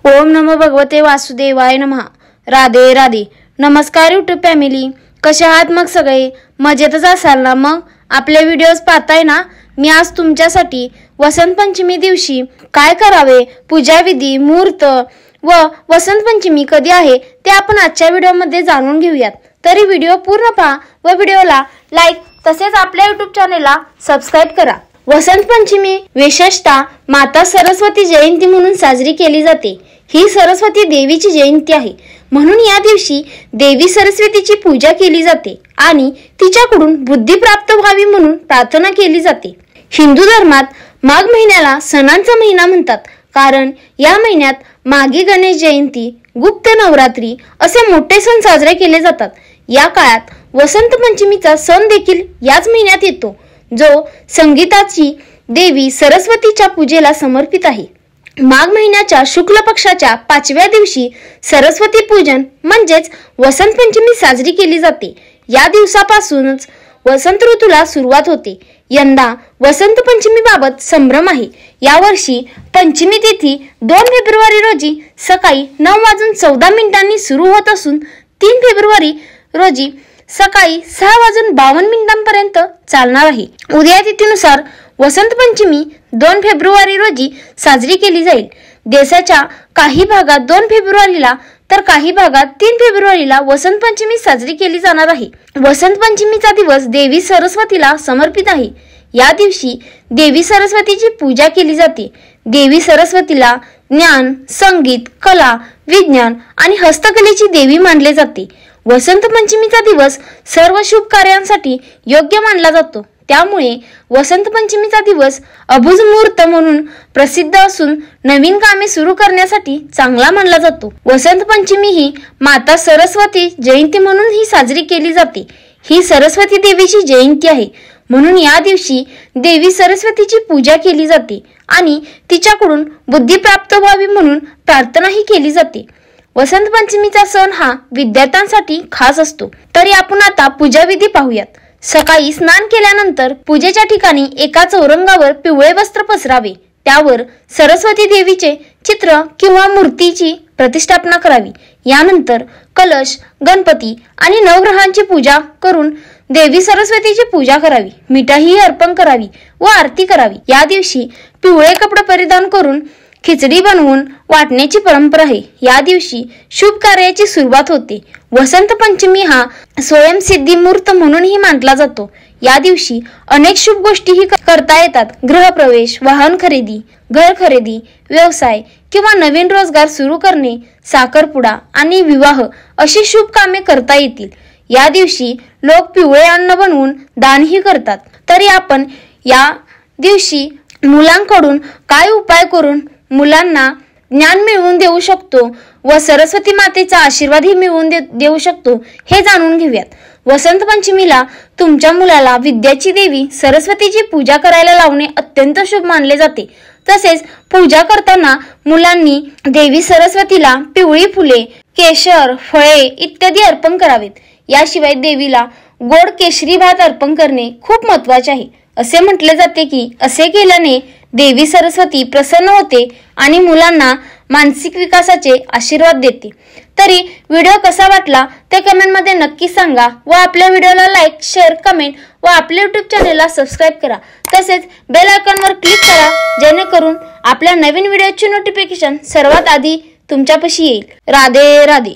ओम नमो भगवते वासुदेवाय नमः। राधे राधे। नमस्कार यूट्यूब फॅमिली, कसे आहात मग सगळे? मजेतच असाल ना? मग आपले व्हिडिओज पाहताय ना? मी आज तुमच्यासाठी वसंत पंचमी दिवशी काय करावे, पूजाविधी, मुहूर्त व वसंत पंचमी कधी आहे ते आपण आजच्या व्हिडिओमध्ये जाणून घेऊयात। तरी व्हिडिओ पूर्ण पहा व व्हिडिओला लाईक तसेच आपल्या यूट्यूब चॅनेलला सबस्क्राईब करा। वसंत पंचमी विशेषतः माता सरस्वती जयंती म्हणून साजरी केली जाते। ही सरस्वती देवीची जयंती आहे, म्हणून या दिवशी देवी सरस्वतीची पूजा केली जाते आणि तिच्याकडून बुद्धी प्राप्त व्हावी म्हणून प्रार्थना केली जाते। हिंदू धर्मात माघ महिन्याला सणांचा महिना म्हणतात, कारण या महिन्यात माघी गणेश जयंती, गुप्त नवरात्री असे मोठे सण साजरे केले जातात। या काळात वसंत पंचमीचा सण देखील याच महिन्यात येतो, जो संगीताची देवी सरस्वतीच्या पूजेला समर्पित आहे। माघ महिन्याच्या शुक्ल पक्षाच्या 5व्या दिवशी सरस्वती पूजन म्हणजेच वसंत पंचमी साजरी केली जाते। या दिवसापासूनच वसंत ऋतूला सुरुवात होते। यंदा वसंत पंचमी बाबत संभ्रम आहे। यावर्षी पंचमी तिथी 2 फेब्रुवारी रोजी सकाळी 9:14 सुरू होत असून 3 फेब्रुवारी रोजी सकाळी 6:52 पर्यंत चालणार आहे। उद्या तिथीनुसार वसंत पंचमी 2 फेब्रुवारी रोजी साजरी केली जाईल। देशाच्या काही भागात 2 फेब्रुवारीला तर काही भागात 3 फेब्रुवारीला वसंत पंचमी साजरी केली जाणार आहे। वसंत पंचमीचा दिवस देवी सरस्वतीला समर्पित आहे। या दिवशी देवी सरस्वतीची पूजा केली जाते। देवी सरस्वतीला ज्ञान, संगीत, कला, विज्ञान आणि हस्तकलेची देवी मानले जाते। वसंत पंचमीचा दिवस सर्व शुभ कार्यांसाठी योग्य मानला जातो, त्यामुळे वसंत पंचमीचा दिवस अभुज मुहूर्त म्हणून प्रसिद्ध असून नवीन कामे सुरू करण्यासाठी चांगला मानला जातो। वसंत पंचमी ही माता सरस्वती जयंती म्हणून ही साजरी केली जाते। ही सरस्वती देवीची जयंती आहे, म्हणून या दिवशी देवी सरस्वतीची पूजा केली जाते आणि तिच्याकडून बुद्धी प्राप्त व्हावी म्हणून प्रार्थनाही केली जाते। वसंत पंचमीचा सण हा विद्यार्थ्यांसाठी खास असतो। तरी आपण आता पूजाविधी पाहूयात। सकाळी स्नान केल्यानंतर पूजेच्या ठिकाणी एका चौरंगावर पिवळे वस्त्र पसरावे, त्यावर सरस्वती देवीचे चित्र किंवा मूर्तीची प्रतिष्ठापना करावी। यानंतर कलश, गणपती आणि नवग्रहांची पूजा करून देवी सरस्वतीची पूजा करावी, मिठाई अर्पण करावी व आरती करावी। या दिवशी पिवळे कपडे परिधान करून खिचडी बनवून वाटण्याची परंपरा आहे। या दिवशी शुभ कार्याची सुरुवात होते। वसंत पंचमी हा स्वयंसिद्धी मुहूर्त म्हणूनही मानला जातो। या दिवशी अनेक शुभ गोष्टीही करता येतात। गृहप्रवेश, वाहन खरेदी, घर खरेदी, व्यवसाय किंवा नवीन रोजगार सुरू करणे, साखरपुडा आणि विवाह अशी शुभ कामे करता येतील। या दिवशी लोक पिवळे अन्न बनवून दानही करतात। तरी आपण या दिवशी मुलांकडून काय उपाय करून मुलांना ज्ञान मिळवून देऊ शकतो व सरस्वती मातेचा आशीर्वादही मिळवून देऊ शकतो हे जाणून घेऊयात। वसंत पंचमीला तुमच्या मुलाला विद्याची देवी सरस्वतीची पूजा करायला लावणे अत्यंत शुभ मानले जाते। तसेच पूजा करताना मुलांनी देवी सरस्वतीला पिवळी फुले, केशर, फळे इत्यादी अर्पण करावेत। याशिवाय देवीला गोड केशरी भात अर्पण करणे खूप महत्त्वाचे आहे। असे म्हटले जाते की असे केल्याने देवी सरस्वती प्रसन्न होते आणि मुलांना मानसिक विकासाचे आशीर्वाद देते। तरी व्हिडिओ कसा वाटला ते कमेंटमध्ये नक्की सांगा व आपल्या व्हिडिओला लाईक, शेअर, कमेंट व आपल्या यूट्यूब चॅनेलला सबस्क्राईब करा। तसेच बेल आयकॉनवर क्लिक करा, जेणेकरून आपल्या नवीन व्हिडिओची नोटिफिकेशन सर्वात आधी तुमच्यापाशी येईल। राधे राधे।